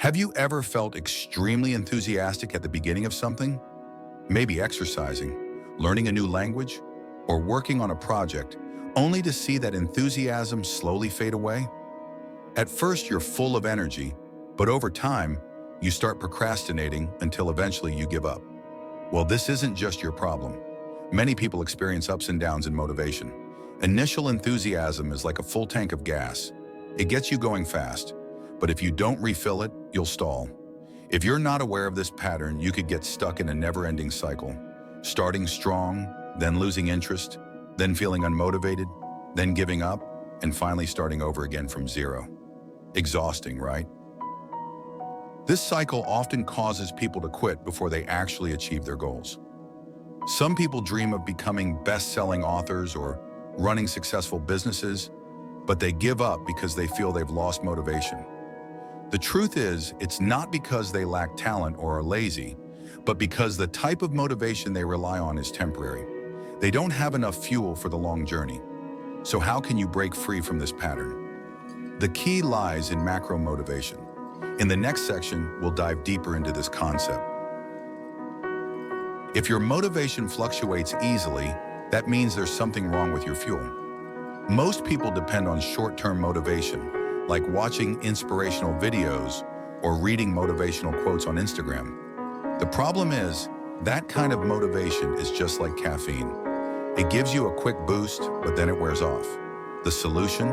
Have you ever felt extremely enthusiastic at the beginning of something? Maybe exercising, learning a new language, or working on a project, only to see that enthusiasm slowly fade away? At first, you're full of energy, but over time, you start procrastinating until eventually you give up. Well, this isn't just your problem. Many people experience ups and downs in motivation. Initial enthusiasm is like a full tank of gas. It gets you going fast, but if you don't refill it, you'll stall. If you're not aware of this pattern, you could get stuck in a never-ending cycle, starting strong, then losing interest, then feeling unmotivated, then giving up, and finally starting over again from zero. Exhausting, right? This cycle often causes people to quit before they actually achieve their goals. Some people dream of becoming best-selling authors or running successful businesses, but they give up because they feel they've lost motivation. The truth is, it's not because they lack talent or are lazy, but because the type of motivation they rely on is temporary. They don't have enough fuel for the long journey. So how can you break free from this pattern? The key lies in macro motivation. In the next section, we'll dive deeper into this concept. If your motivation fluctuates easily, that means there's something wrong with your fuel. Most people depend on short-term motivation, like watching inspirational videos or reading motivational quotes on Instagram. The problem is, that kind of motivation is just like caffeine. It gives you a quick boost, but then it wears off. The solution?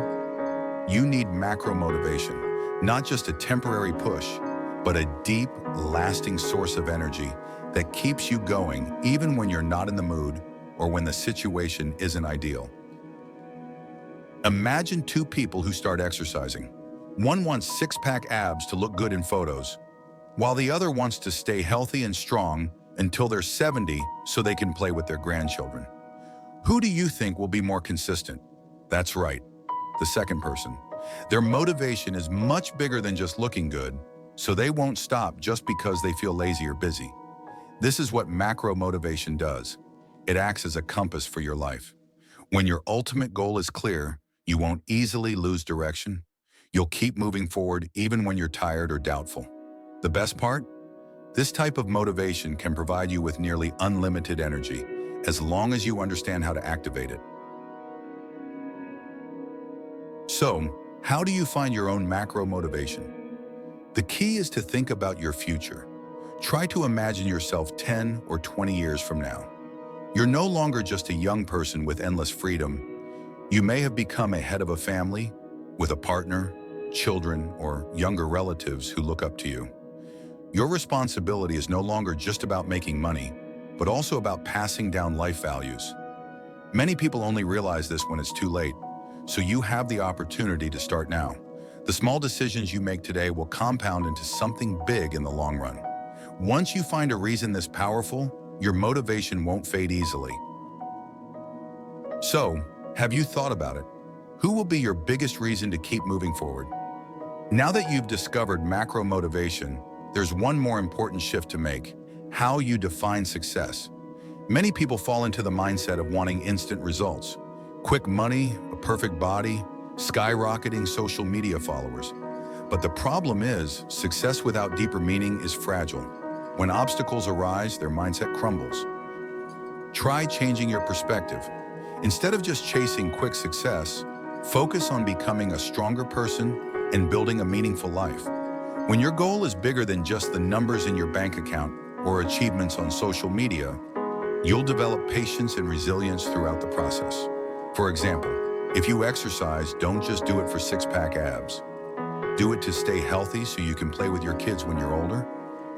You need macro motivation, not just a temporary push, but a deep, lasting source of energy that keeps you going even when you're not in the mood or when the situation isn't ideal. Imagine two people who start exercising. One wants six-pack abs to look good in photos, while the other wants to stay healthy and strong until they're 70 so they can play with their grandchildren. Who do you think will be more consistent? That's right, the second person. Their motivation is much bigger than just looking good, so they won't stop just because they feel lazy or busy. This is what macro motivation does. It acts as a compass for your life. When your ultimate goal is clear, you won't easily lose direction. You'll keep moving forward even when you're tired or doubtful. The best part? This type of motivation can provide you with nearly unlimited energy, as long as you understand how to activate it. So, how do you find your own macro motivation? The key is to think about your future. Try to imagine yourself 10 or 20 years from now. You're no longer just a young person with endless freedom. You may have become a head of a family, with a partner, children, or younger relatives who look up to you. Your responsibility is no longer just about making money, but also about passing down life values. Many people only realize this when it's too late, so you have the opportunity to start now. The small decisions you make today will compound into something big in the long run. Once you find a reason this powerful, your motivation won't fade easily. So, have you thought about it? Who will be your biggest reason to keep moving forward? Now that you've discovered macro motivation, there's one more important shift to make: how you define success. Many people fall into the mindset of wanting instant results. Quick money, a perfect body, skyrocketing social media followers. But the problem is, success without deeper meaning is fragile. When obstacles arise, their mindset crumbles. Try changing your perspective. Instead of just chasing quick success, focus on becoming a stronger person and building a meaningful life. When your goal is bigger than just the numbers in your bank account or achievements on social media, you'll develop patience and resilience throughout the process. For example, if you exercise, don't just do it for six-pack abs. Do it to stay healthy so you can play with your kids when you're older.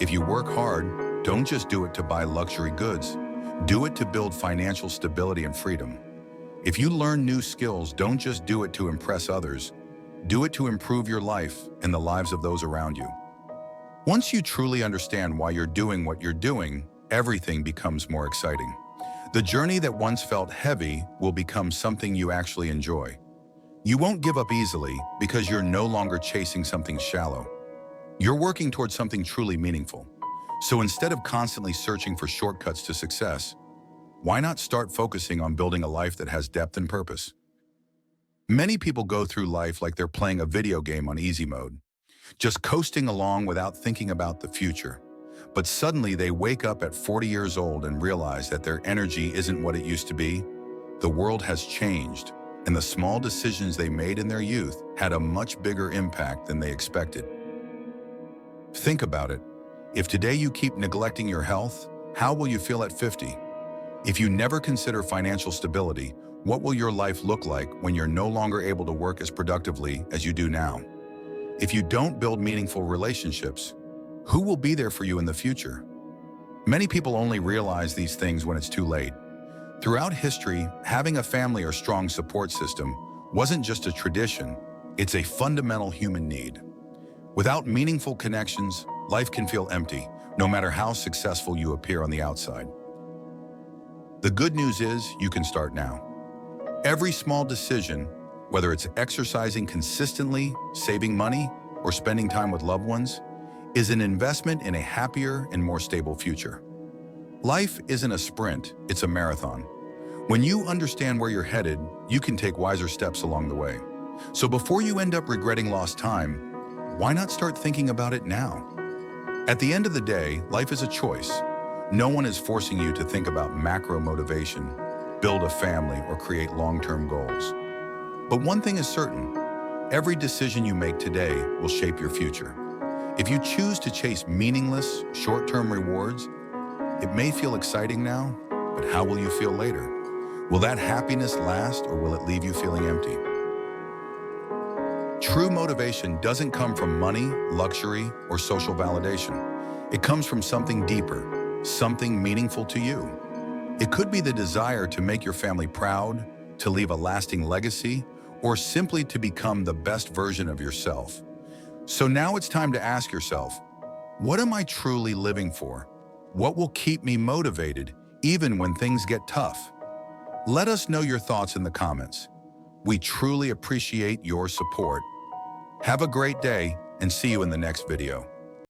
If you work hard, don't just do it to buy luxury goods. Do it to build financial stability and freedom. If you learn new skills, don't just do it to impress others. Do it to improve your life and the lives of those around you. Once you truly understand why you're doing what you're doing, everything becomes more exciting. The journey that once felt heavy will become something you actually enjoy. You won't give up easily because you're no longer chasing something shallow. You're working towards something truly meaningful. So instead of constantly searching for shortcuts to success, why not start focusing on building a life that has depth and purpose? Many people go through life like they're playing a video game on easy mode. just coasting along without thinking about the future. But suddenly they wake up at 40 years old and realize that their energy isn't what it used to be. The world has changed, and the small decisions they made in their youth had a much bigger impact than they expected. Think about it. If today you keep neglecting your health, how will you feel at 50? If you never consider financial stability, what will your life look like when you're no longer able to work as productively as you do now? If you don't build meaningful relationships, who will be there for you in the future? Many people only realize these things when it's too late. Throughout history, having a family or strong support system wasn't just a tradition, it's a fundamental human need. Without meaningful connections, life can feel empty, no matter how successful you appear on the outside. The good news is you can start now. Every small decision, whether it's exercising consistently, saving money, or spending time with loved ones, is an investment in a happier and more stable future. Life isn't a sprint, it's a marathon. When you understand where you're headed, you can take wiser steps along the way. So before you end up regretting lost time, why not start thinking about it now? At the end of the day, life is a choice. No one is forcing you to think about macro motivation, build a family, or create long-term goals. But one thing is certain, every decision you make today will shape your future. If you choose to chase meaningless, short-term rewards, it may feel exciting now, but how will you feel later? Will that happiness last, or will it leave you feeling empty? True motivation doesn't come from money, luxury, or social validation. It comes from something deeper, something meaningful to you. It could be the desire to make your family proud, to leave a lasting legacy, or simply to become the best version of yourself. So now it's time to ask yourself, what am I truly living for? What will keep me motivated even when things get tough? Let us know your thoughts in the comments. We truly appreciate your support. Have a great day and see you in the next video.